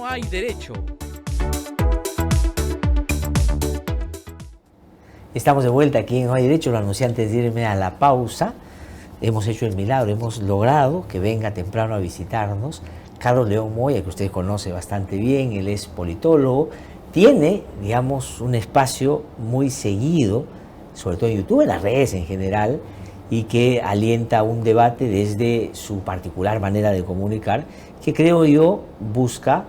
no hay derecho. Estamos de vuelta aquí en No hay Derecho. Lo anuncié antes de irme a la pausa. Hemos hecho el milagro, hemos logrado que venga temprano a visitarnos Carlos León Moya, que usted conoce bastante bien. Él es politólogo, tiene, digamos, un espacio muy seguido, sobre todo en YouTube, en las redes en general, y que alienta un debate desde su particular manera de comunicar, que creo yo busca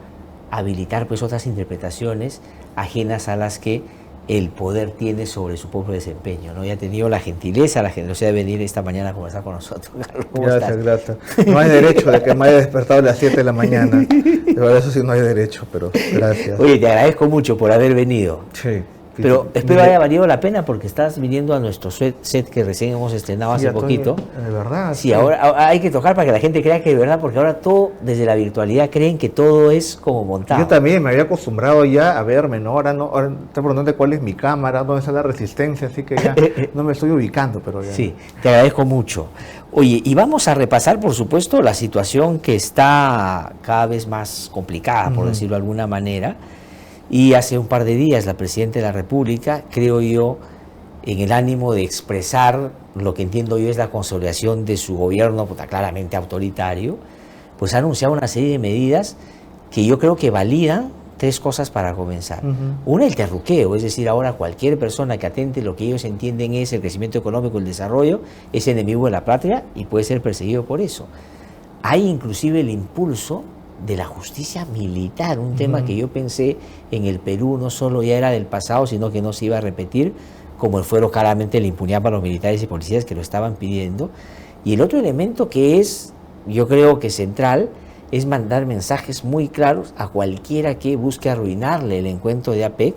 habilitar pues otras interpretaciones ajenas a las que el poder tiene sobre su propio desempeño, ¿no? Y ha tenido la gentileza, la generosidad de venir esta mañana a conversar con nosotros. Carlos, ¿cómo estás? Gracias. No hay derecho de que me haya despertado a las 7 de la mañana. De verdad, eso sí no hay derecho, pero gracias. Oye, te agradezco mucho por haber venido. Sí. Pero espero haya valido la pena porque estás viniendo a nuestro set que recién hemos estrenado hace poquito. De verdad. Sí, ahora hay que tocar para que la gente crea que de verdad, porque ahora todo, desde la virtualidad, creen que todo es como montado. Yo también me había acostumbrado ya a verme, ¿no? Ahora estoy preguntando cuál es mi cámara, dónde está la resistencia, así que ya no me estoy ubicando, pero ya. Sí, te agradezco mucho. Oye, y vamos a repasar, por supuesto, la situación que está cada vez más complicada, por decirlo de alguna manera. Y hace un par de días la Presidenta de la República, creo yo, en el ánimo de expresar lo que entiendo yo es la consolidación de su gobierno claramente autoritario, pues ha anunciado una serie de medidas que yo creo que validan tres cosas para comenzar. Una, el terruqueo, es decir, ahora cualquier persona que atente lo que ellos entienden es el crecimiento económico, el desarrollo, es enemigo de la patria y puede ser perseguido por eso. Hay inclusive el impulso de la justicia militar, un tema que yo pensé en el Perú no solo ya era del pasado, sino que no se iba a repetir, como el fuero claramente la impunidad para los militares y policías que lo estaban pidiendo. Y el otro elemento que es, yo creo que central, es mandar mensajes muy claros a cualquiera que busque arruinarle el encuentro de APEC,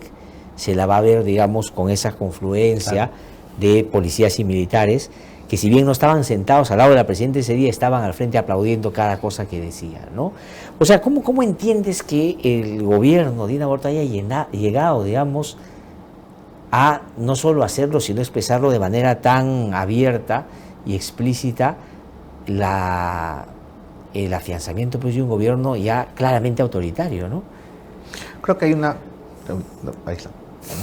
se la va a ver, digamos, con esa confluencia de policías y militares, que si bien no estaban sentados al lado de la Presidenta ese día, estaban al frente aplaudiendo cada cosa que decía, ¿no? O sea, ¿cómo entiendes que el gobierno de Dina Boluarte haya llegado, digamos, a no solo hacerlo, sino expresarlo de manera tan abierta y explícita el afianzamiento pues, de un gobierno ya claramente autoritario, ¿no? Creo que hay una... Ahí está.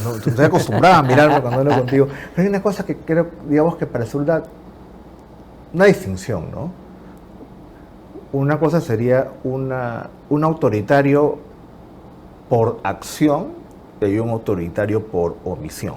No, estoy acostumbrado a mirarlo cuando hablo contigo. Pero hay una cosa que creo, digamos, que para resulta una distinción, ¿no? Una cosa sería un autoritario por acción y un autoritario por omisión.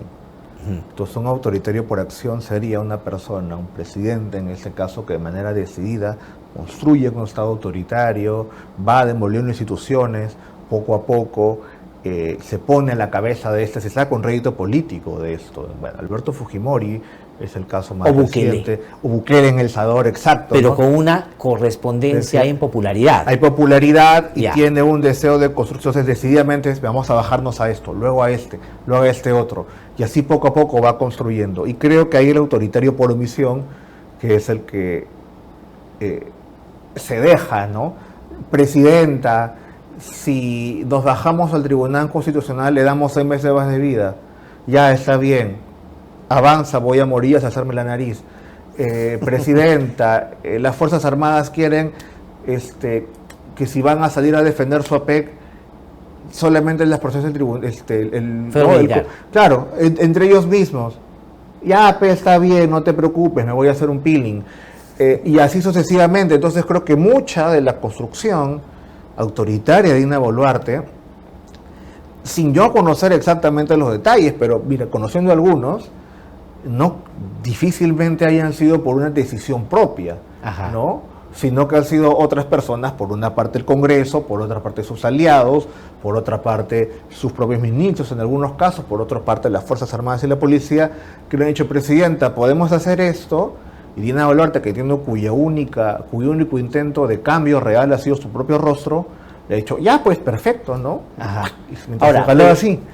Entonces, un autoritario por acción sería una persona, un presidente en este caso, que de manera decidida construye un Estado autoritario, va demoliendo instituciones poco a poco, se pone a la cabeza de se saca un rédito político de esto. Bueno, Alberto Fujimori es el caso más reciente. O Bukele en El Salvador, exacto. Pero ¿no? con una correspondencia en popularidad. Hay popularidad y tiene un deseo de construcción. Entonces, decididamente vamos a bajarnos a esto, luego a este, luego a este otro. Y así poco a poco va construyendo. Y creo que hay el autoritario por omisión, que es el que se deja, ¿no? Presidenta, si nos bajamos al Tribunal Constitucional, le damos 6 meses más de vida, ya está bien, avanza, voy a morir a hacerme la nariz. Presidenta, las Fuerzas Armadas quieren que si van a salir a defender su APEC, solamente las procesos del tribunal, claro, entre ellos mismos. Ya, pues está bien, no te preocupes, me voy a hacer un peeling. Y así sucesivamente. Entonces creo que mucha de la construcción autoritaria de Dina Boluarte, sin yo conocer exactamente los detalles, pero mira, conociendo algunos, no difícilmente hayan sido por una decisión propia, ¿no? Sino que han sido otras personas, por una parte el Congreso, por otra parte sus aliados, por otra parte sus propios ministros en algunos casos, por otra parte las Fuerzas Armadas y la Policía, que le han dicho, Presidenta, podemos hacer esto. Y Dina Boluarte, que entiendo cuyo único intento de cambio real ha sido su propio rostro, le ha dicho, ya pues perfecto, ¿no? Ahora,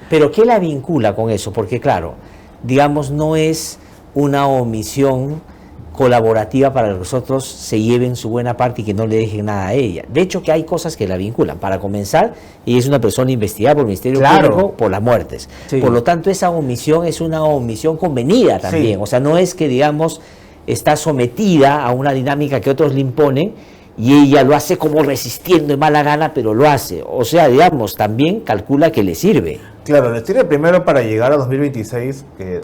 pero ¿qué la vincula con eso? Porque claro, digamos, no es una omisión colaborativa para que los otros se lleven su buena parte y que no le dejen nada a ella. De hecho, que hay cosas que la vinculan. Para comenzar, ella es una persona investigada por el Ministerio Público por las muertes. Sí. Por lo tanto, esa omisión es una omisión convenida también. Sí. O sea, no es que, digamos, está sometida a una dinámica que otros le imponen y ella lo hace como resistiendo de mala gana, pero lo hace. O sea, digamos, también calcula que le sirve. Claro, le sirve primero para llegar a 2026, que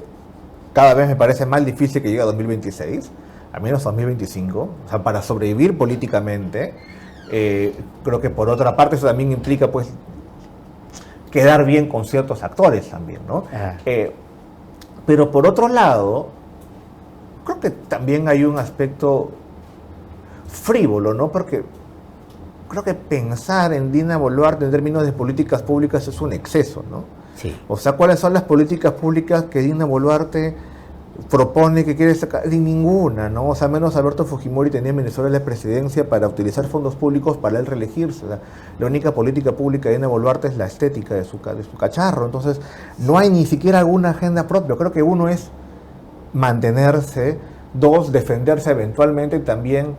cada vez me parece más difícil que llegue a 2026, al menos 2025, o sea, para sobrevivir políticamente. Creo que por otra parte eso también implica, pues, quedar bien con ciertos actores también, ¿no? Pero por otro lado, creo que también hay un aspecto frívolo, ¿no? Porque creo que pensar en Dina Boluarte en términos de políticas públicas es un exceso, ¿no? Sí. O sea, ¿cuáles son las políticas públicas que Dina Boluarte propone, que quiere sacar? Ninguna, ¿no? O sea, menos Alberto Fujimori tenía en Venezuela la presidencia para utilizar fondos públicos para él reelegirse. O sea, la única política pública de Dina Boluarte es la estética de su cacharro. Entonces, no hay ni siquiera alguna agenda propia. Creo que uno es mantenerse, dos, defenderse eventualmente también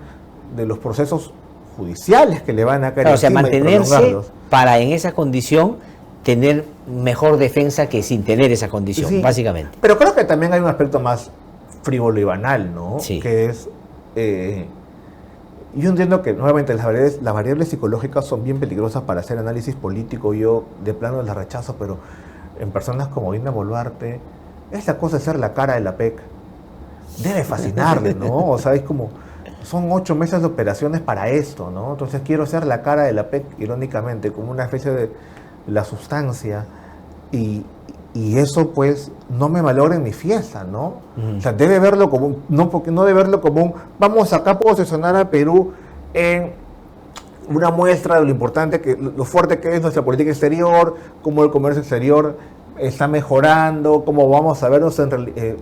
de los procesos judiciales que le van a caer Claro, o sea, encima y mantenerse prolongarlos. para en esa condición tener mejor defensa que sin tener esa condición, Sí, básicamente. pero creo que también hay un aspecto más frívolo y banal, ¿no? Sí. Que es, yo entiendo que nuevamente las variables psicológicas son bien peligrosas para hacer análisis político, yo de plano las rechazo, pero en personas como Dina Boluarte, esa cosa de ser la cara de la PEC debe fascinarle, ¿no? O sea, es como, son 8 meses de operaciones para esto, ¿no? Entonces quiero ser la cara de la PEC, irónicamente, como una especie de la sustancia, y eso pues no me malogra en mi fiesta, ¿no? O sea, debe verlo como no debe verlo como vamos acá a posicionar a Perú en una muestra de lo importante, lo fuerte que es nuestra política exterior, cómo el comercio exterior está mejorando, cómo vamos a vernos en realidad.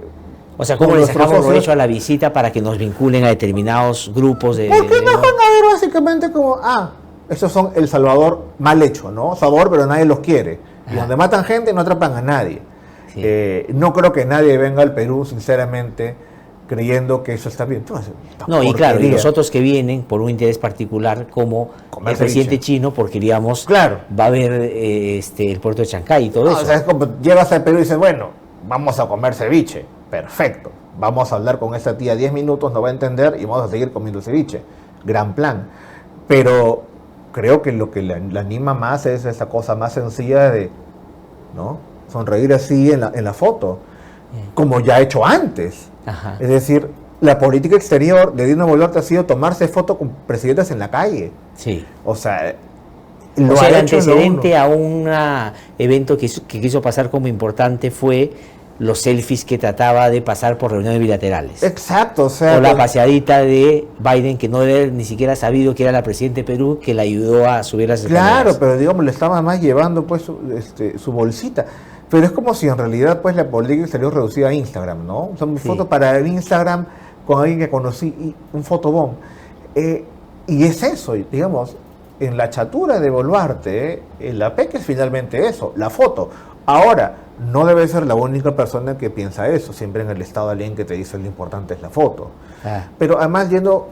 O sea, ¿cómo le sacamos provecho a la visita para que nos vinculen a determinados grupos de... ¿Por qué no van a ver básicamente como, estos son El Salvador mal hecho, ¿no? Salvador, pero nadie los quiere. Y donde matan gente no atrapan a nadie. Sí. No creo que nadie venga al Perú, sinceramente, creyendo que eso está bien. No, y claro, y los otros que vienen por un interés particular, como el presidente chino, porque digamos, claro, va a haber el puerto de Chancay y todo eso. O sea, es como llegas al Perú y dices, bueno, vamos a comer ceviche. Perfecto. Vamos a hablar con esta tía 10 minutos, no va a entender y vamos a seguir comiendo ceviche. Gran plan. Pero creo que lo que le anima más es esa cosa más sencilla de, ¿no?, sonreír así en la foto, como ya he hecho antes. Ajá. Es decir, la política exterior de Dina Boluarte ha sido tomarse fotos con presidentes en la calle. Sí. O sea, el antecedente a un evento que quiso pasar como importante fue los selfies que trataba de pasar por reuniones bilaterales. Exacto, o sea... O la paseadita de Biden, que no debe haber ni siquiera sabido que era la presidenta de Perú, que la ayudó a subir las escaleras. Claro, pero digamos, le estaba más llevando pues su bolsita. Pero es como si en realidad pues la política exterior reducida a Instagram, ¿no? O sea, mi foto para el Instagram con alguien que conocí, y un fotobomb. Y es eso, digamos, en la chatura de Boluarte, la PEC es finalmente eso, la foto. Ahora, no debe ser la única persona que piensa eso. Siempre en el Estado alguien que te dice lo importante es la foto. Pero además, yendo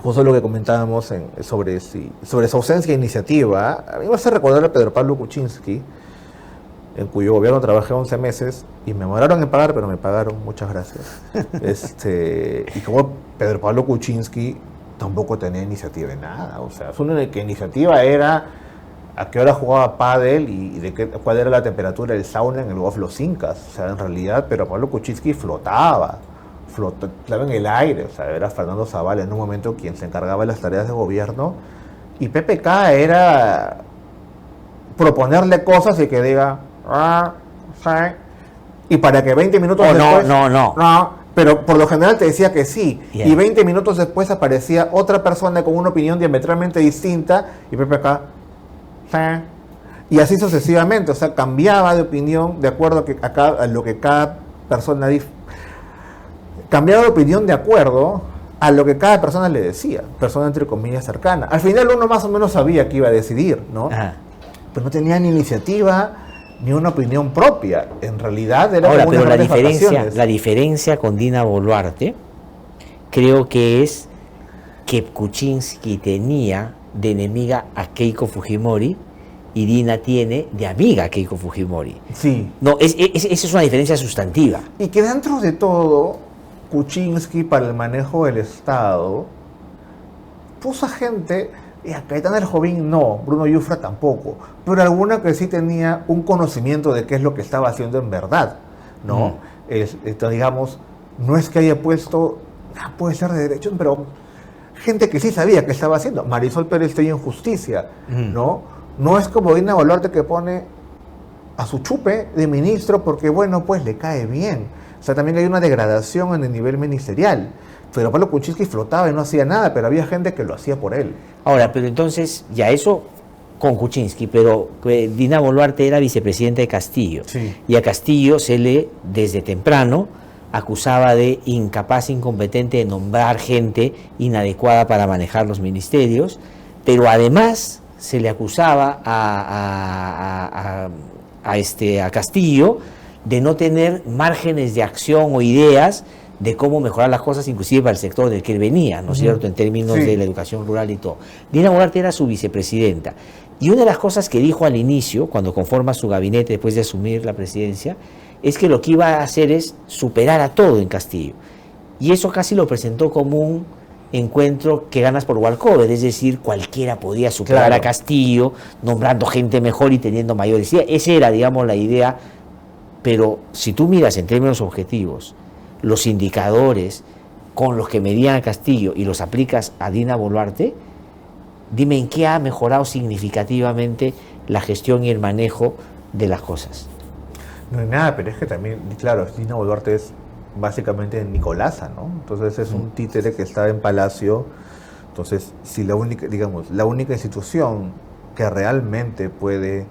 justo lo que comentábamos sobre su ausencia de iniciativa, a mí me hace recordar a Pedro Pablo Kuczynski, en cuyo gobierno trabajé 11 meses y me demoraron en pagar, pero me pagaron, muchas gracias. Y como Pedro Pablo Kuczynski tampoco tenía iniciativa de nada. O sea, su única iniciativa era a qué hora jugaba pádel y cuál era la temperatura del sauna en el Golf Los Incas. O sea, en realidad, Pedro Pablo Kuczynski flotaba en el aire. O sea, era Fernando Zavala en un momento quien se encargaba de las tareas de gobierno. Y PPK era proponerle cosas y que diga, sí. Y para que 20 minutos después... No, pero por lo general te decía que sí. Yeah. Y 20 minutos después aparecía otra persona con una opinión diametralmente distinta y PPK... Y así sucesivamente, o sea, cambiaba de opinión de acuerdo a lo que cada persona cambiaba de opinión de acuerdo a lo que cada persona le decía, persona entre comillas cercana. Al final uno más o menos sabía que iba a decidir, ¿no? Ajá. Pero no tenía ni iniciativa ni una opinión propia. En realidad era ahora, pero la diferencia con Dina Boluarte creo que es que Kuczynski tenía de enemiga a Keiko Fujimori y Dina tiene de amiga a Keiko Fujimori. Sí. No, esa es una diferencia sustantiva. Y que dentro de todo, Kuczynski para el manejo del Estado puso a gente, Cayetana del Jovín no, Bruno Yufra tampoco, pero alguna que sí tenía un conocimiento de qué es lo que estaba haciendo en verdad, ¿no? Entonces, digamos, no es que haya puesto, puede ser de derecho, pero gente que sí sabía qué estaba haciendo. Marisol Pérez Tello en Justicia, ¿no? No es como Dina Boluarte que pone a su chupe de ministro porque, bueno, pues le cae bien. O sea, también hay una degradación en el nivel ministerial. Pero Pablo Kuczynski flotaba y no hacía nada, pero había gente que lo hacía por él. Ahora, pero entonces, ya eso con Kuczynski, pero Dina Boluarte era vicepresidenta de Castillo. Sí. Y a Castillo se le, desde temprano, acusaba de incapaz, incompetente de nombrar gente inadecuada para manejar los ministerios, pero además se le acusaba a Castillo de no tener márgenes de acción o ideas de cómo mejorar las cosas, inclusive para el sector del que él venía, ¿no es cierto?, en términos de la educación rural y todo. Dina Boluarte era su vicepresidenta, y una de las cosas que dijo al inicio, cuando conforma su gabinete después de asumir la presidencia, es que lo que iba a hacer es superar a todo en Castillo, y eso casi lo presentó como un encuentro que ganas por walkover, es decir, cualquiera podía superar a Castillo, nombrando gente mejor y teniendo mayores ideas. Esa era, digamos, la idea, pero si tú miras en términos objetivos, los indicadores con los que medían a Castillo y los aplicas a Dina Boluarte, dime en qué ha mejorado significativamente la gestión y el manejo de las cosas. No hay nada, pero es que también, claro, Dina Boluarte es básicamente Nicolasa, ¿no? Entonces es un títere que está en Palacio. Entonces, si la única, digamos, la única institución que realmente puede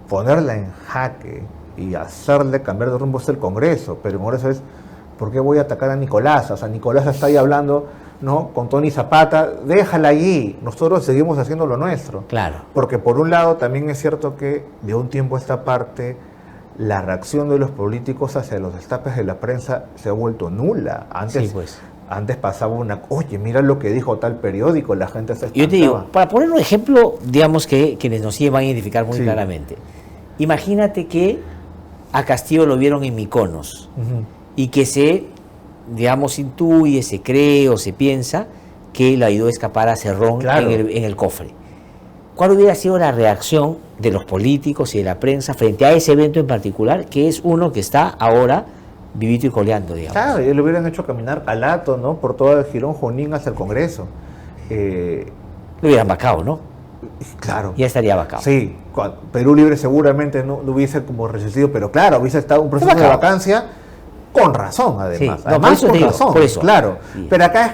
ponerla en jaque y hacerle cambiar de rumbo es el Congreso, pero el Congreso es, ¿por qué voy a atacar a Nicolasa? O sea, Nicolasa está ahí hablando, ¿no?, con Tony Zapata, déjala allí, nosotros seguimos haciendo lo nuestro. Claro. Porque por un lado también es cierto que de un tiempo a esta parte la reacción de los políticos hacia los destapes de la prensa se ha vuelto nula. Antes pasaba oye, mira lo que dijo tal periódico, la gente se espantaba. Yo te digo, para poner un ejemplo, digamos que quienes nos siguen van a identificar muy claramente. Imagínate que a Castillo lo vieron en Mykonos y que se, digamos, intuye, se cree o se piensa que le ayudó a escapar a Cerrón en el cofre. ¿Cuál hubiera sido la reacción de los políticos y de la prensa frente a ese evento en particular, que es uno que está ahora vivito y coleando, digamos? Claro, y le hubieran hecho caminar calato, ¿no?, por todo el Girón Junín hasta el Congreso. Lo hubieran vacado, ¿no? Claro. Ya estaría vacado. Sí, Perú Libre seguramente no hubiese como resistido, pero claro, hubiese estado un proceso de vacancia con razón, además. Sí, además con razón, por eso. Claro. Sí. Pero acá es,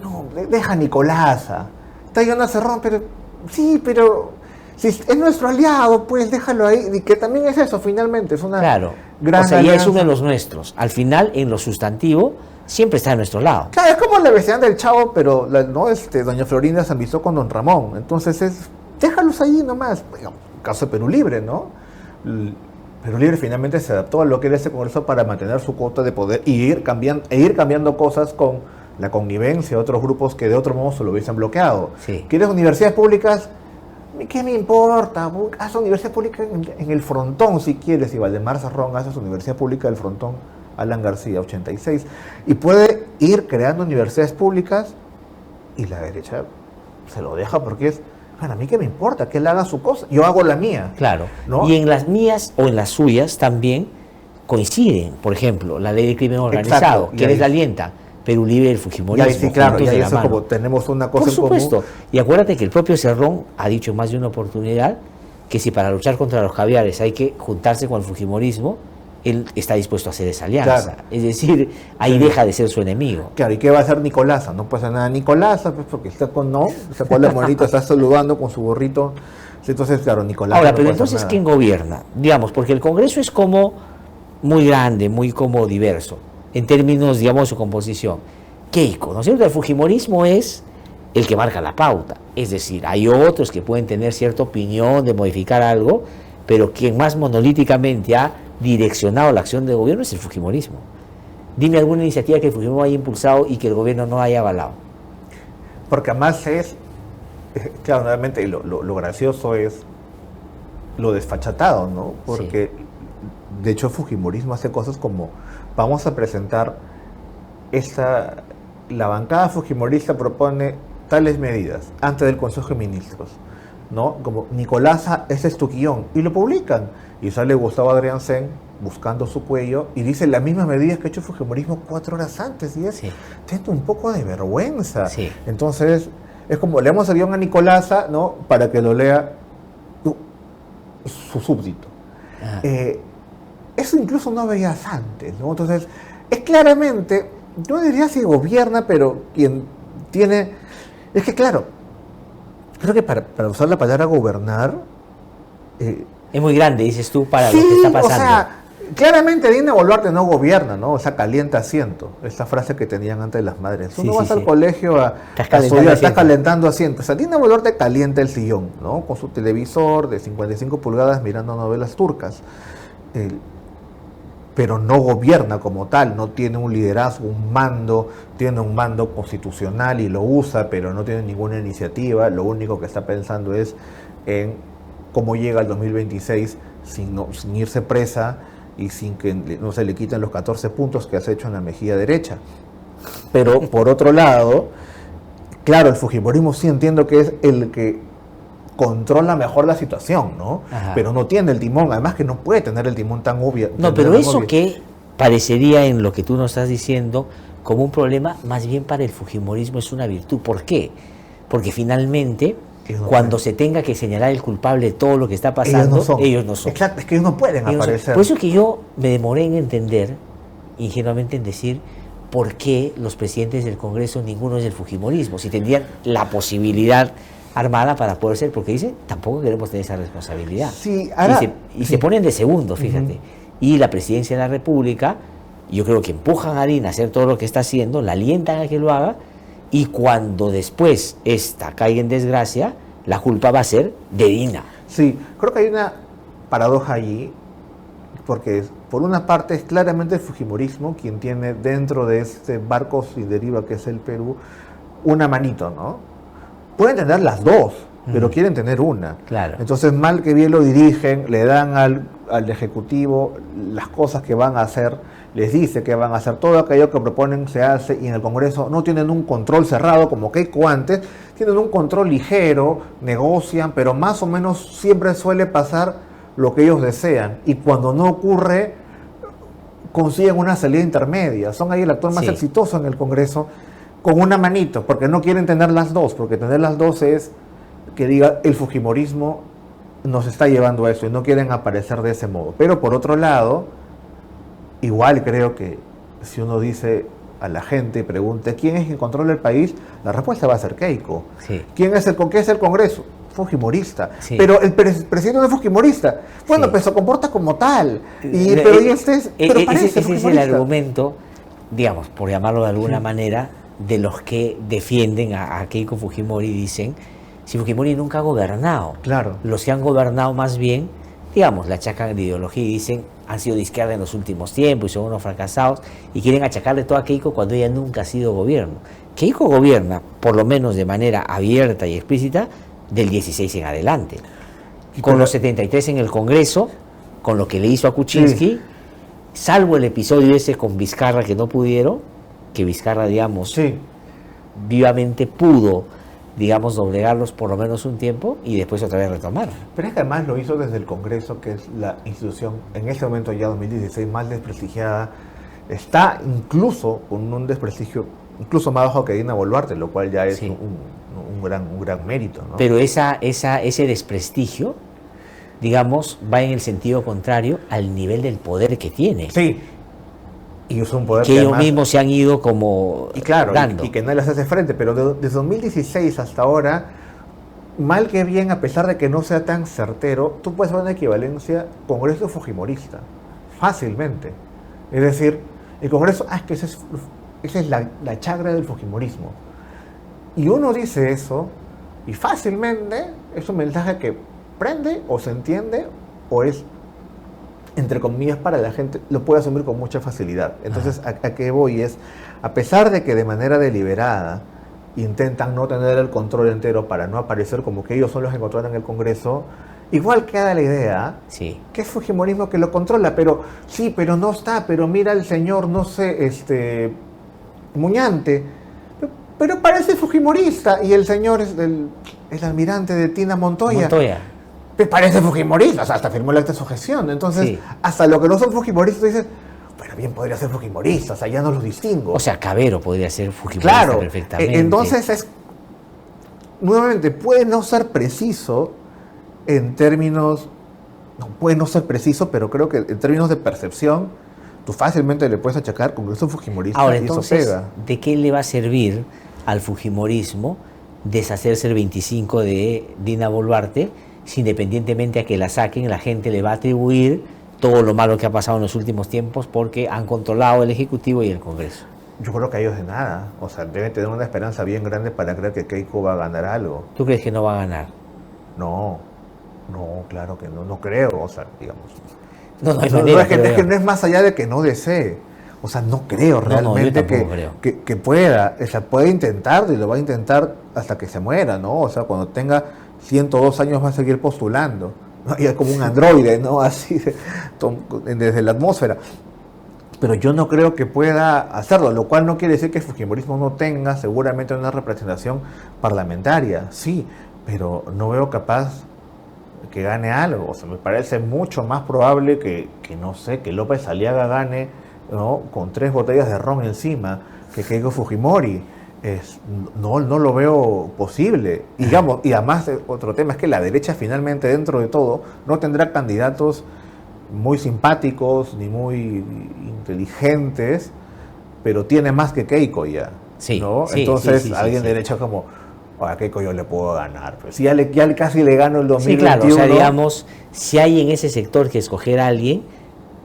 no, deja a Nicolasa, está Joana Cerrón, pero sí, pero si es nuestro aliado, pues déjalo ahí, y que también es eso, finalmente, es una gran ya alianza. es uno de los nuestros. Al final, en lo sustantivo, siempre está a nuestro lado. Claro, es como la vecindad del Chavo, pero doña Florinda se envistó con don Ramón. Entonces déjalos ahí nomás. Bueno, caso de Perú Libre, ¿no? Perú Libre finalmente se adaptó a lo que era ese Congreso para mantener su cuota de poder y ir cambiando cosas con la connivencia de otros grupos que de otro modo se lo hubiesen bloqueado. Sí. ¿Quieres universidades públicas? ¿Qué me importa? Haz universidad pública en el Frontón si quieres. Y Valdemar Cerrón hace su universidad pública del Frontón, Alan García, 86. Y puede ir creando universidades públicas y la derecha se lo deja porque es, bueno, a mí qué me importa, que él haga su cosa, yo hago la mía. Claro, ¿no? Y en las mías o en las suyas también coinciden, por ejemplo, la ley de crimen organizado, ¿quiénes la alientan? Perú Libre y el Fujimorismo. Y ahí sí, claro, y ahí eso como tenemos una cosa en común. Por supuesto, y acuérdate que el propio Cerrón ha dicho en más de una oportunidad que si para luchar contra los caviares hay que juntarse con el Fujimorismo, él está dispuesto a hacer esa alianza. Claro. Es decir, ahí deja de ser su enemigo. Claro, ¿y qué va a hacer Nicolasa? No pasa nada Nicolasa, pues porque está sacó la monita, está saludando con su gorrito. Entonces, claro, Nicolasa. Ahora, no pero puede entonces, hacer ¿quién gobierna? Digamos, porque el Congreso es como muy grande, muy como diverso, en términos, digamos, de su composición. Keiko, ¿no es cierto? El Fujimorismo es el que marca la pauta. Es decir, hay otros que pueden tener cierta opinión de modificar algo, pero quien más monolíticamente ha direccionado la acción del gobierno es el Fujimorismo. Dime alguna iniciativa que el Fujimorismo haya impulsado y que el gobierno no haya avalado. Porque además claro, nuevamente, lo gracioso es lo desfachatado, ¿no? Porque, de hecho, el Fujimorismo hace cosas como, vamos a presentar esta la bancada fujimorista propone tales medidas antes del Consejo de Ministros, ¿no? Como Nicolasa, ese es tu guión, y lo publican. Y sale Gustavo Adriansen buscando su cuello y dice las mismas medidas que ha hecho el fujimorismo 4 horas antes, y es tiene un poco de vergüenza. Sí. Entonces, es como le hemos guión a Nicolasa, ¿no? Para que lo lea su súbdito. Eso incluso no veías antes, ¿no? Entonces, es claramente, yo diría si gobierna, pero quien tiene... Es que claro, creo que para usar la palabra gobernar... es muy grande, dices tú, para lo que está pasando. O sea, claramente Dina Boluarte no gobierna, ¿no? O sea, calienta asiento. Esa frase que tenían antes las madres. Tú no vas al colegio a estudiar, estás calentando asiento. O sea, Dina Boluarte calienta el sillón, ¿no? Con su televisor de 55 pulgadas mirando novelas turcas. Pero no gobierna como tal, no tiene un liderazgo, un mando, tiene un mando constitucional y lo usa, pero no tiene ninguna iniciativa. Lo único que está pensando es en cómo llega el 2026 sin irse presa y sin que no se le quiten los 14 puntos que has hecho en la mejilla derecha. Pero por otro lado, claro, el fujimorismo sí entiendo que es el que controla mejor la situación, ¿no? Ajá. Pero no tiene el timón, además que no puede tener el timón tan obvio. No, pero eso obvio. Que parecería en lo que tú nos estás diciendo como un problema, más bien para el fujimorismo es una virtud. ¿Por qué? Porque finalmente, cuando se tenga que señalar el culpable de todo lo que está pasando, ellos no son. Exacto, es que ellos no pueden aparecer. Por eso que yo me demoré en entender, ingenuamente en decir, por qué los presidentes del Congreso, ninguno es del fujimorismo, si tendrían la posibilidad armada para poder ser, porque dice, tampoco queremos tener esa responsabilidad. Sí, ahora, se ponen de segundo, fíjate. Y la presidencia de la República, yo creo que empujan a Dina a hacer todo lo que está haciendo, la alientan a que lo haga, y cuando después esta caiga en desgracia, la culpa va a ser de Dina. Sí, creo que hay una paradoja allí, porque por una parte es claramente el fujimorismo quien tiene dentro de este barco sin deriva que es el Perú, una manito, ¿no? Pueden tener las dos, pero quieren tener una. Claro. Entonces, mal que bien lo dirigen, le dan al Ejecutivo las cosas que van a hacer, les dice que van a hacer, todo aquello que proponen se hace, y en el Congreso no tienen un control cerrado como Keiko antes, tienen un control ligero, negocian, pero más o menos siempre suele pasar lo que ellos desean. Y cuando no ocurre, consiguen una salida intermedia. Son ahí el actor más exitoso en el Congreso, con una manito, porque no quieren tener las dos, porque tener las dos es que diga el fujimorismo nos está llevando a eso y no quieren aparecer de ese modo. Pero por otro lado, igual creo que si uno dice a la gente y pregunte ¿quién es quien controla el país? La respuesta va a ser Keiko. Sí. ¿Quién es qué es el Congreso? Fujimorista. Sí. Pero el presidente no es fujimorista. Bueno, pues se comporta como tal. Pero ese es el argumento, digamos, por llamarlo de alguna manera, de los que defienden a Keiko Fujimori. Dicen, si Fujimori nunca ha gobernado, claro, los que han gobernado más bien, digamos, la achacan de ideología y dicen, han sido de izquierda en los últimos tiempos y son unos fracasados, y quieren achacarle todo a Keiko cuando ella nunca ha sido gobierno. Keiko gobierna, por lo menos de manera abierta y explícita, del 16 en adelante, con los 73 en el Congreso, con lo que le hizo a Kuczynski, salvo el episodio ese con Vizcarra que no pudieron, que Vizcarra, digamos, vivamente pudo, digamos, doblegarlos por lo menos un tiempo y después otra vez retomar. Pero es que además lo hizo desde el Congreso, que es la institución, en este momento ya 2016, más desprestigiada. Está incluso con un desprestigio, incluso más bajo que Dina Boluarte, lo cual ya es un gran mérito, ¿no? Pero ese desprestigio, digamos, va en el sentido contrario al nivel del poder que tiene. Sí. Y es un poder que ellos mismos se han ido como dando. Y que no les hace frente, pero desde 2016 hasta ahora, mal que bien, a pesar de que no sea tan certero, tú puedes ver una equivalencia Congreso fujimorista, fácilmente. Es decir, el Congreso, es que esa es la chagra del fujimorismo. Y uno dice eso, y fácilmente es un mensaje que prende, o se entiende, o es, entre comillas, para la gente, lo puede asumir con mucha facilidad. Entonces, ¿a qué voy? Es, a pesar de que de manera deliberada intentan no tener el control entero para no aparecer como que ellos son los que controlan el Congreso, igual queda la idea que es fujimorismo que lo controla, pero no está, pero mira el señor, no sé, Muñante, pero parece fujimorista. Y el señor es el almirante de Tina Montoya. Te parece fujimorista, o sea, hasta firmó el acta de sujeción. Entonces, sí, hasta lo que no son fujimoristas dicen, pero bien podría ser fujimorista, o sea, ya no los distingo. O sea, Cabero podría ser fujimorista, claro, perfectamente. Entonces, nuevamente, puede no ser preciso en términos, no puede no ser preciso, pero creo que en términos de percepción, tú fácilmente le puedes achacar con que es un fujimorista. Ahora, entonces, y eso pega. ¿De qué le va a servir al fujimorismo deshacerse el 25 de Dina Boluarte? Si independientemente a que la saquen, la gente le va a atribuir todo lo malo que ha pasado en los últimos tiempos porque han controlado el Ejecutivo y el Congreso. Yo creo que a ellos de nada. O sea, deben tener una esperanza bien grande para creer que Keiko va a ganar algo. ¿Tú crees que no va a ganar? No, claro que no creo. O sea, digamos. Es que no es más allá de que no desee. O sea, no creo realmente que pueda. O sea, puede intentarlo y lo va a intentar hasta que se muera, ¿no? O sea, cuando tenga 102 años va a seguir postulando, ¿no? Y es como un androide, ¿no? Así, desde la atmósfera. Pero yo no creo que pueda hacerlo, lo cual no quiere decir que el fujimorismo no tenga seguramente una representación parlamentaria, sí, pero no veo capaz que gane algo. O sea, me parece mucho más probable que no sé, que López Aliaga gane, ¿no? Con 3 botellas de ron encima, que Keiko Fujimori. No lo veo posible. Y además otro tema es que la derecha finalmente dentro de todo no tendrá candidatos muy simpáticos ni muy inteligentes, pero tiene más que Keiko ya, sí, ¿no? Sí, entonces sí, alguien de derecha como, a Keiko yo le puedo ganar, pero si ya casi le gano el 2021. Sí, claro, o sea, digamos, si hay en ese sector que escoger a alguien,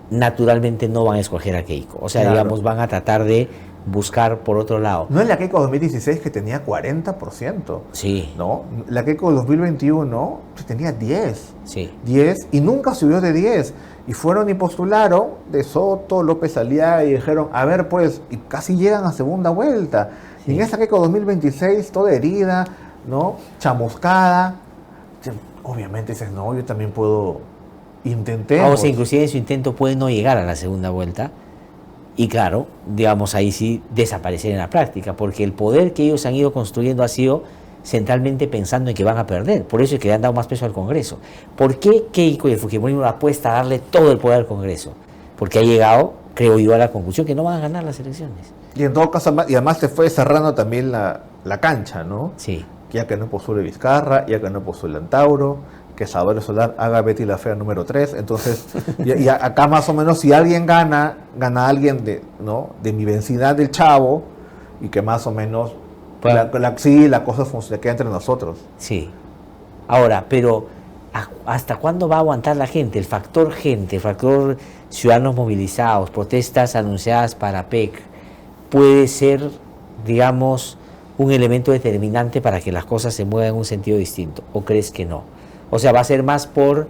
naturalmente no van a escoger a Keiko, o sea, claro, digamos, van a tratar de buscar por otro lado. No es la Keiko 2016 que tenía 40%. Sí. ¿No? La Keiko 2021 tenía 10. Sí. 10 y nunca subió de 10. Y fueron y postularon de Soto, López Aliaga y dijeron, a ver pues, y casi llegan a segunda vuelta. Sí. Y en esa Keiko 2026, toda herida, ¿no? Chamuscada. Obviamente dices, no, yo también puedo intentar. O sea, inclusive en su intento puede no llegar a la segunda vuelta. Y claro, digamos, ahí sí desaparecer en la práctica, porque el poder que ellos han ido construyendo ha sido centralmente pensando en que van a perder. Por eso es que le han dado más peso al Congreso. ¿Por qué Keiko y el Fujimorismo apuesta a darle todo el poder al Congreso? Porque ha llegado, creo yo, a la conclusión que no van a ganar las elecciones. Y en todo caso, y además se fue cerrando también la cancha, ¿no? Sí. Ya que no postule Vizcarra, ya que no postule Antauro, que Salvador Solar haga Betty la Fea número 3, entonces y acá más o menos si alguien gana alguien de mi vecindad del Chavo y que más o menos la cosa se queda entre nosotros. Sí. Ahora, pero ¿hasta cuándo va a aguantar la gente? El factor ciudadanos movilizados, protestas anunciadas para PEC, puede ser, digamos, un elemento determinante para que las cosas se muevan en un sentido distinto, ¿o crees que no? O sea, va a ser más por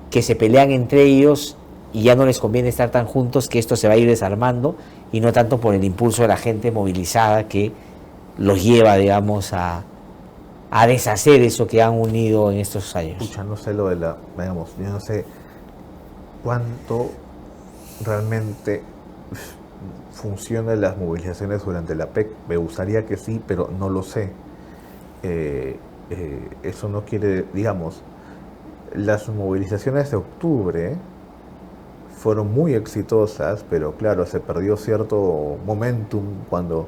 que se pelean entre ellos y ya no les conviene estar tan juntos, que esto se va a ir desarmando, y no tanto por el impulso de la gente movilizada que los lleva, digamos, a deshacer eso que han unido en estos años. Escucha, no sé lo de digamos, yo no sé cuánto realmente funcionan las movilizaciones durante la PEC. Me gustaría que sí, pero no lo sé. Eso no quiere, digamos, las movilizaciones de octubre fueron muy exitosas, pero claro, se perdió cierto momentum cuando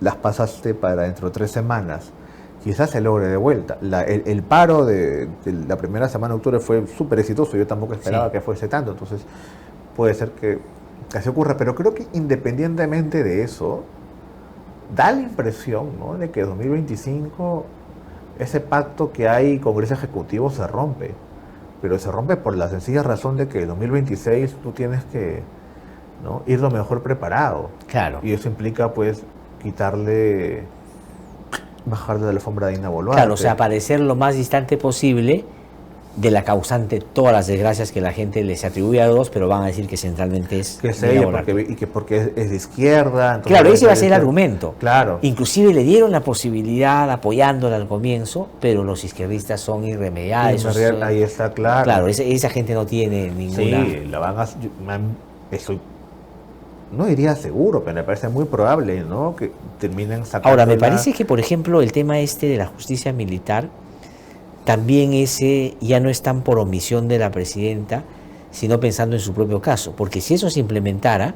las pasaste para dentro de 3 semanas. Quizás se logre de vuelta. El paro de la primera semana de octubre fue súper exitoso, yo tampoco esperaba que fuese tanto, entonces puede ser que así ocurra, pero creo que independientemente de eso, da la impresión, ¿no?, de que 2025 ese pacto que hay Congreso Ejecutivo se rompe, pero se rompe por la sencilla razón de que en 2026 tú tienes que, ¿no?, ir lo mejor preparado. Claro. Y eso implica, pues, bajarle de la alfombra de Dina Boluarte. Claro, o sea, parecer lo más distante posible de la causante de todas las desgracias que la gente les atribuye a dos, pero van a decir que centralmente es que es ella, porque es de izquierda. Claro, ese va a ser el argumento. Claro. Inclusive le dieron la posibilidad apoyándola al comienzo, pero los izquierdistas son irremediables. Ahí está claro. Claro, esa gente no tiene ninguna... Sí, no diría seguro, pero me parece muy probable, ¿no?, que terminen sacando. Ahora, me parece que, por ejemplo, el tema de la justicia militar, también ese ya no es tan por omisión de la presidenta, sino pensando en su propio caso. Porque si eso se implementara,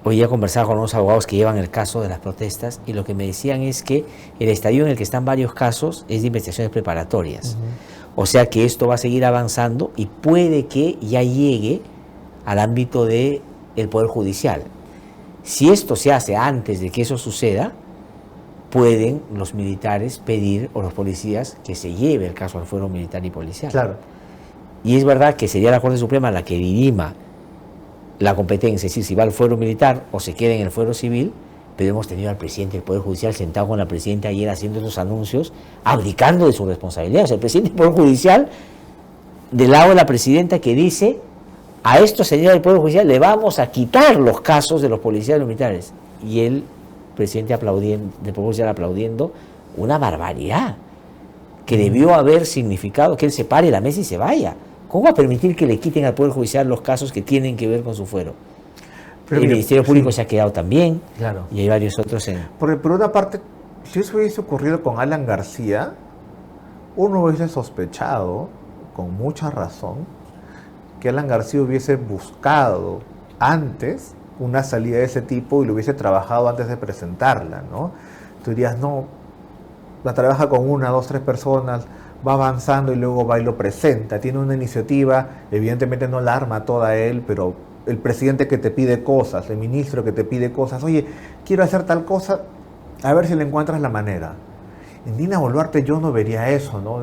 hoy ya conversaba con unos abogados que llevan el caso de las protestas y lo que me decían es que el estadio en el que están varios casos es de investigaciones preparatorias. O sea que esto va a seguir avanzando y puede que ya llegue al ámbito del Poder Judicial. Si esto se hace antes de que eso suceda, pueden los militares pedir, o los policías, que se lleve el caso al fuero militar y policial. Claro. Y es verdad que sería la Corte Suprema la que dirima la competencia, es decir, si va al fuero militar o se queda en el fuero civil, pero hemos tenido al presidente del Poder Judicial sentado con la presidenta ayer haciendo esos anuncios, abdicando de su responsabilidad. O sea, el presidente del Poder Judicial, del lado de la presidenta, que dice: a estos señores del Poder Judicial le vamos a quitar los casos de los policías y los militares. Y el presidente del Poder Judicial aplaudiendo una barbaridad que debió haber significado que él se pare la mesa y se vaya. ¿Cómo va a permitir que le quiten al Poder Judicial los casos que tienen que ver con su fuero? Pero el Ministerio Público se ha quedado también, claro, y hay varios otros en... Porque por una parte, si eso hubiese ocurrido con Alan García, uno hubiese sospechado, con mucha razón, que Alan García hubiese buscado antes una salida de ese tipo y lo hubiese trabajado antes de presentarla, ¿no? Tú dirías, no, la trabaja con una, dos, tres personas, va avanzando y luego va y lo presenta. Tiene una iniciativa, evidentemente no la arma toda él, pero el presidente que te pide cosas, el ministro que te pide cosas, oye, quiero hacer tal cosa, a ver si le encuentras la manera. En Dina Boluarte yo no vería eso, ¿no?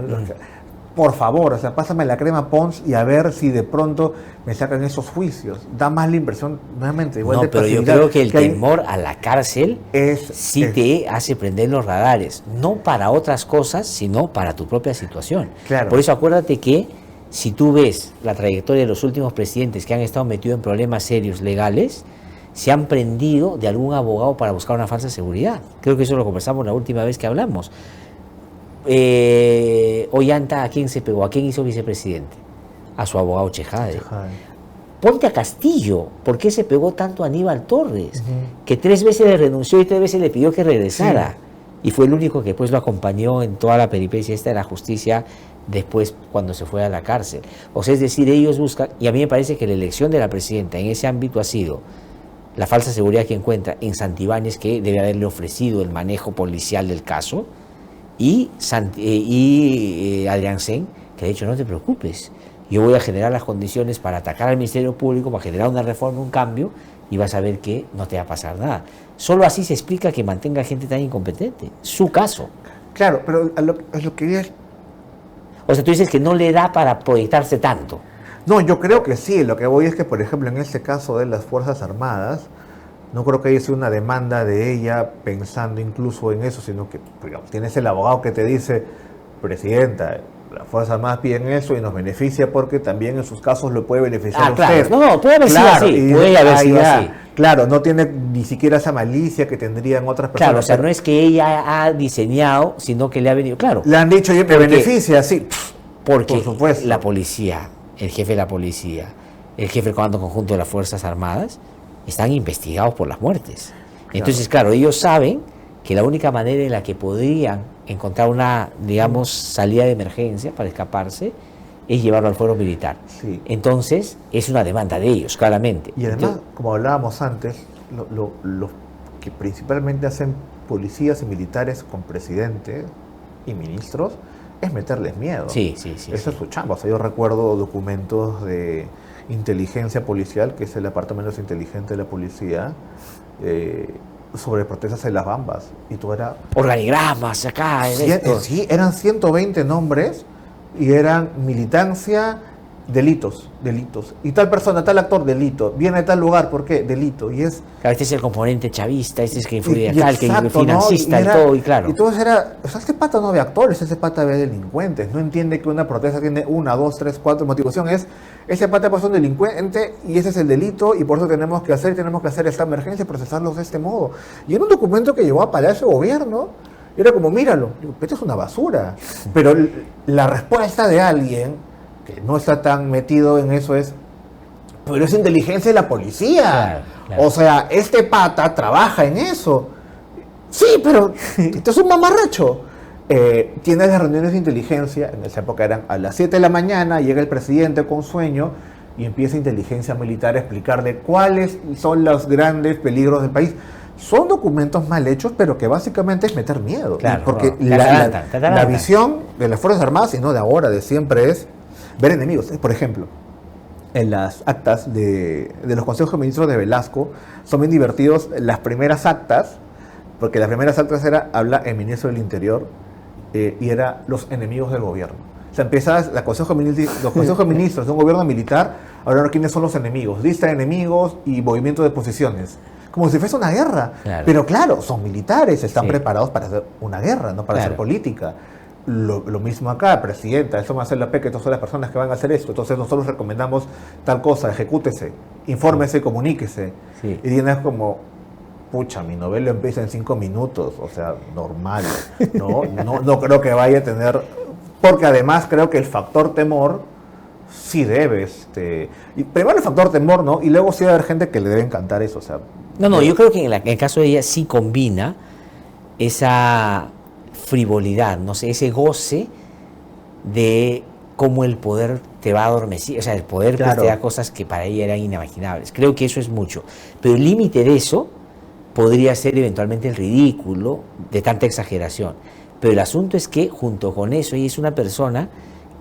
Por favor, o sea, pásame la crema Pons y a ver si de pronto me sacan esos juicios. Da más la impresión, nuevamente, igual no, de pero yo creo que el temor a la cárcel te hace prender los radares, no para otras cosas, sino para tu propia situación. Claro. Por eso acuérdate que si tú ves la trayectoria de los últimos presidentes que han estado metidos en problemas serios legales, se han prendido de algún abogado para buscar una falsa seguridad. Creo que eso lo conversamos la última vez que hablamos. Ollanta, ¿a quién se pegó? ¿A quién hizo vicepresidente? A su abogado Chejade. Ponte a Castillo, ¿por qué se pegó tanto a Aníbal Torres? Que 3 veces le renunció y 3 veces le pidió que regresara. Sí. Y fue el único que después lo acompañó en toda la peripecia esta de la justicia después cuando se fue a la cárcel. O sea, es decir, ellos buscan, y a mí me parece que la elección de la presidenta en ese ámbito ha sido la falsa seguridad que encuentra en Santibáñez, que debe haberle ofrecido el manejo policial del caso, y Adrián Sen, que ha dicho: no te preocupes, yo voy a generar las condiciones para atacar al Ministerio Público, para generar una reforma, un cambio, y vas a ver que no te va a pasar nada. Solo así se explica que mantenga gente tan incompetente. Su caso. Claro, pero a lo que es... O sea, tú dices que no le da para proyectarse tanto. No, yo creo que sí. Lo que voy es que, por ejemplo, en este caso de las Fuerzas Armadas, no creo que haya sido una demanda de ella pensando incluso en eso, sino que, digamos, tienes el abogado que te dice: presidenta, las Fuerzas Armadas piden eso y nos beneficia porque también en sus casos lo puede beneficiar a usted. Claro. No, puede haber sido así. Puede haber sido así. Claro, no tiene ni siquiera esa malicia que tendrían otras personas. Claro, o sea, no es que ella ha diseñado, sino que le ha venido, claro. Le han dicho: me beneficia, sí. Porque por supuesto, la policía, el jefe de la policía, el jefe del Comando Conjunto de las Fuerzas Armadas, están investigados por las muertes. Entonces, claro, ellos saben que la única manera en la que podrían encontrar una, digamos, salida de emergencia para escaparse es llevarlo al fuero militar. Sí. Entonces, es una demanda de ellos, claramente. Y además, como hablábamos antes, lo que principalmente hacen policías y militares con presidente y ministros es meterles miedo. Sí. Eso es su chamba. O sea, yo recuerdo documentos de inteligencia policial, que es el departamento inteligente de la policía, sobre protestas en las Bambas. Y todo era... organigramas acá. Sí, eran 120 nombres y eran militancia, delitos. Y tal persona, tal actor, delito. Viene de tal lugar, ¿por qué? Delito. Y es... Claro, este es el componente chavista, este es que influye acá, el que financista, ¿no? y todo, y claro. Y todo era... O sea, este pata no ve actores, ese pata ve delincuentes. No entiende que una protesta tiene 1, 2, 3, 4 motivación. Es... Ese pata es un delincuente y ese es el delito y por eso tenemos que hacer esta emergencia y procesarlos de este modo. Y era un documento que llegó a Palacio de Gobierno. Era como, míralo, esto es una basura. Pero la respuesta de alguien que no está tan metido en eso es: pero es inteligencia de la policía. Claro, claro. O sea, este pata trabaja en eso. Sí, pero esto es un mamarracho. Tienes las reuniones de inteligencia, en esa época eran a las 7 de la mañana, llega el presidente con sueño y empieza inteligencia militar a explicarle cuáles son los grandes peligros del país. Son documentos mal hechos, pero que básicamente es meter miedo. Claro, porque no, la visión de las Fuerzas Armadas, y no de ahora, de siempre, es ver enemigos. Por ejemplo, en las actas de los consejos de ministros de Velasco, son bien divertidos las primeras actas, porque las primeras actas habla el ministro del Interior y era los enemigos del gobierno. O sea, empieza los consejos de ministros de un gobierno militar, ahora quiénes son los enemigos, lista de enemigos y movimiento de posiciones. Como si fuese una guerra. Claro. Pero claro, son militares, están preparados para hacer una guerra, no para hacer política. Lo mismo acá, presidenta, eso va a hacer la PEC, estas son las personas que van a hacer esto, entonces nosotros recomendamos tal cosa, ejecútese, infórmese, comuníquese. Sí. Y tienes como, pucha, mi novela empieza en 5 minutos, o sea, normal. No creo que vaya a tener, porque además creo que el factor temor sí debe, y primero el factor temor, ¿no? Y luego sí va a haber gente que le debe encantar eso, o sea. No, yo creo que en el caso de ella sí combina esa frivolidad, no sé, ese goce de cómo el poder te va a adormecer, o sea, el poder te da cosas que para ella eran inimaginables. Creo que eso es mucho. Pero el límite de eso podría ser eventualmente el ridículo de tanta exageración. Pero el asunto es que junto con eso ella es una persona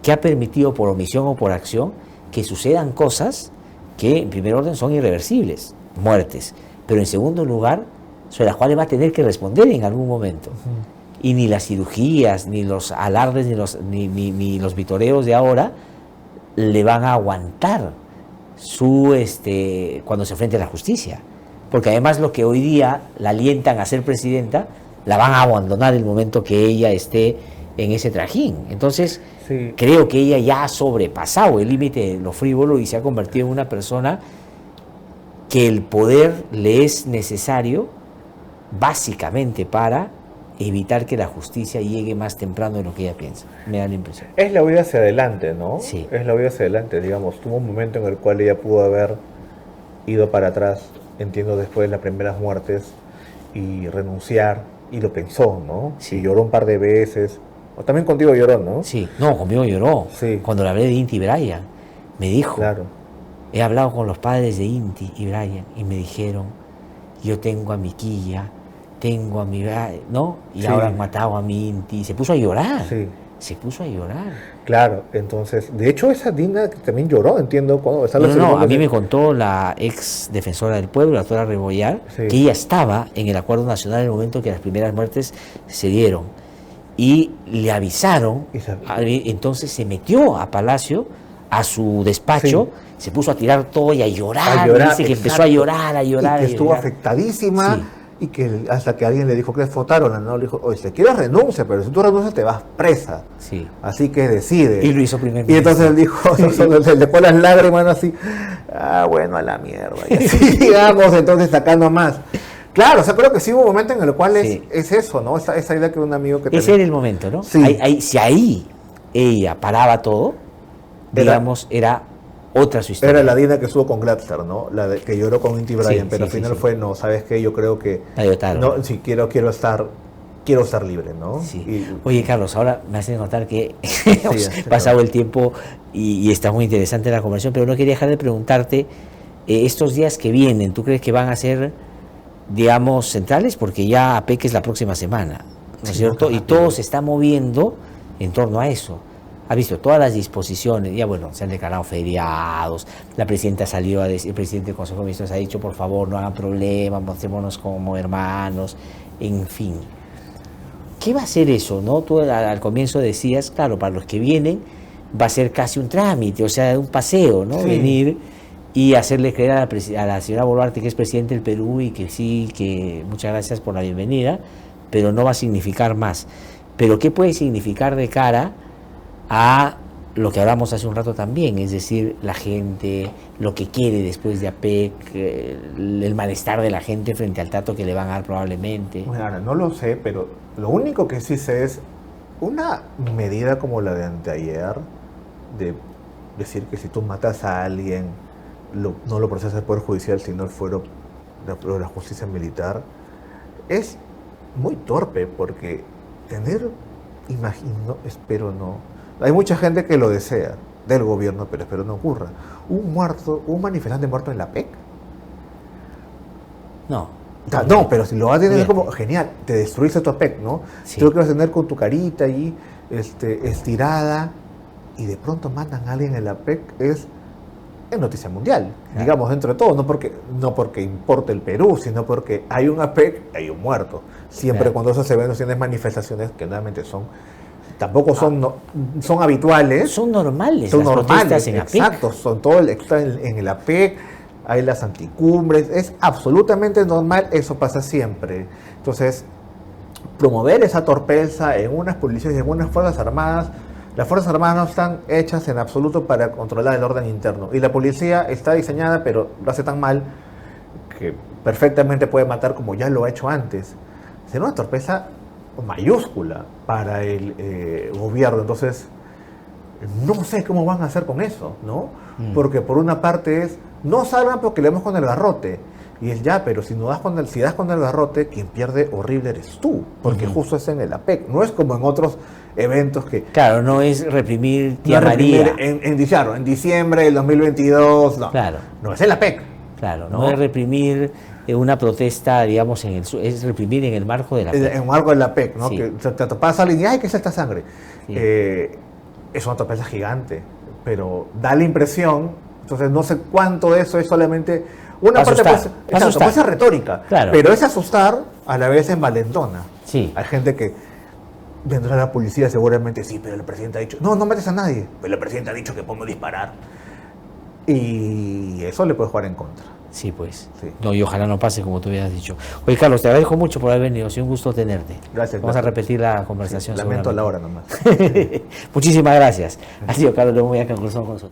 que ha permitido por omisión o por acción que sucedan cosas que en primer orden son irreversibles, muertes, pero en segundo lugar sobre las cuales va a tener que responder en algún momento. Y ni las cirugías, ni los alardes, ni los vitoreos de ahora le van a aguantar cuando se enfrente a la justicia. Porque además lo que hoy día la alientan a ser presidenta, la van a abandonar el momento que ella esté en ese trajín. Entonces, creo que ella ya ha sobrepasado el límite de lo frívolo y se ha convertido en una persona que el poder le es necesario básicamente para evitar que la justicia llegue más temprano de lo que ella piensa. Me da la impresión. Es la huida hacia adelante, ¿no? Sí. Es la huida hacia adelante, digamos. Tuvo un momento en el cual ella pudo haber ido para atrás, entiendo, después de las primeras muertes y renunciar, y lo pensó, ¿no? Sí. Y lloró un par de veces. O también contigo lloró, ¿no? Sí. No, conmigo lloró. Sí. Cuando le hablé de Inti y Brian, me dijo, claro, he hablado con los padres de Inti y Brian y me dijeron, yo tengo a mi Quilla, tengo a mi, ¿no? Y ahora han matado a mi Inti. Se puso a llorar. Sí. Se puso a llorar. Claro, entonces, de hecho esa Dina también lloró, entiendo, cuando a mí me contó la ex defensora del pueblo, la doctora Rebollar, que ella estaba en el acuerdo nacional en el momento que las primeras muertes se dieron. Y le avisaron, entonces se metió a Palacio, a su despacho, se puso a tirar todo y a llorar. Dice que empezó a llorar. Y que estuvo afectadísima. Sí. Y que hasta que alguien le dijo que votaron, ¿no? Le dijo, oye, si quieres renuncia, pero si tú renuncias te vas presa. Sí. Así que decide. Y lo hizo primero. Y entonces él dijo, se le fue las lágrimas así, bueno, a la mierda. Y así, digamos, entonces sacando más. Claro, o sea, creo que sí hubo un momento en el cual es eso, ¿no? Esa idea que un amigo que ese era el momento, ¿no? Sí. Si ahí ella paraba todo, digamos, era otra su historia. Era la Dina que estuvo con Gladster, ¿no? La que lloró con Inti Brian, pero al final fue, no, ¿sabes qué? Yo creo que no, sí, quiero estar libre, ¿no? Sí. Oye, Carlos, ahora me hace notar que hemos pasado el tiempo y está muy interesante la conversación, pero no quería dejar de preguntarte, estos días que vienen, ¿tú crees que van a ser, digamos, centrales? Porque ya APEC es la próxima semana, ¿no es cierto? Y todo se está moviendo en torno a eso. Ha visto todas las disposiciones, ya bueno, se han declarado feriados, la presidenta salió a decir, el presidente del Consejo de Ministros ha dicho, por favor, no hagan problemas, mostrémonos como hermanos, en fin. ¿Qué va a ser eso, no? Tú al comienzo decías, claro, para los que vienen va a ser casi un trámite, o sea, un paseo, ¿no? Venir y hacerle creer a la señora Boluarte, que es presidente del Perú, y que sí, que muchas gracias por la bienvenida, pero no va a significar más. Pero ¿qué puede significar de cara a lo que hablamos hace un rato también, es decir, la gente, lo que quiere después de APEC, el malestar de la gente frente al trato que le van a dar probablemente? Bueno, ahora no lo sé, pero lo único que sí sé es una medida como la de anteayer, de decir que si tú matas a alguien no lo procesa el Poder Judicial, sino el fuero de la justicia militar, es muy torpe, porque tener, imagino, espero no, hay mucha gente que lo desea del gobierno, pero espero no ocurra, un manifestante muerto en la PEC. No, pero si lo vas a tener como, genial, te destruiste tu APEC, ¿no? Sí. Tú lo que vas a tener con tu carita ahí, estirada, y de pronto mandan a alguien en la APEC, es noticia mundial, claro, digamos, dentro de todo, no porque importe el Perú, sino porque hay un APEC, hay un muerto. Siempre, claro, cuando esos eventos tienen manifestaciones que nuevamente tampoco son habituales. Son normales. Son normales, en exacto, APEC. Son todo está en el APEC, hay las anticumbres, es absolutamente normal, eso pasa siempre. Entonces, promover esa torpeza en unas policías y en unas Fuerzas Armadas, las Fuerzas Armadas no están hechas en absoluto para controlar el orden interno. Y la policía está diseñada, pero lo hace tan mal que perfectamente puede matar como ya lo ha hecho antes. Será una torpeza mayúscula para el gobierno. Entonces, no sé cómo van a hacer con eso, ¿no? Porque por una parte es, no salgan porque le damos con el garrote. Y es ya, pero si das con el garrote, quien pierde horrible eres tú, porque justo es en el APEC. No es como en otros eventos que... Claro, no es reprimir Tía María. En diciembre del 2022, no. Claro. No es el APEC. Claro, no es reprimir una protesta, digamos, es reprimir en el marco de la APEC. En el marco de la APEC, ¿no? Sí. Que te topas a alguien y ¡ay, qué es esta sangre! Sí. Es una torpeza gigante, pero da la impresión, entonces no sé cuánto de eso es solamente... Una parte puede ser retórica, claro, pero es asustar, a la vez envalentona. Sí. Hay gente que vendrá a la policía seguramente, sí, pero el presidente ha dicho, no metes a nadie, pero el presidente ha dicho que podemos disparar. Y eso le puede jugar en contra. Sí, pues. Sí. No, y ojalá no pase como tú habías dicho. Oye, Carlos, te agradezco mucho por haber venido. Ha sido un gusto tenerte. Gracias. Vamos a repetir la conversación. Sí, lamento la hora nomás. Muchísimas gracias. Ha sido Carlos Lemuña con nosotros.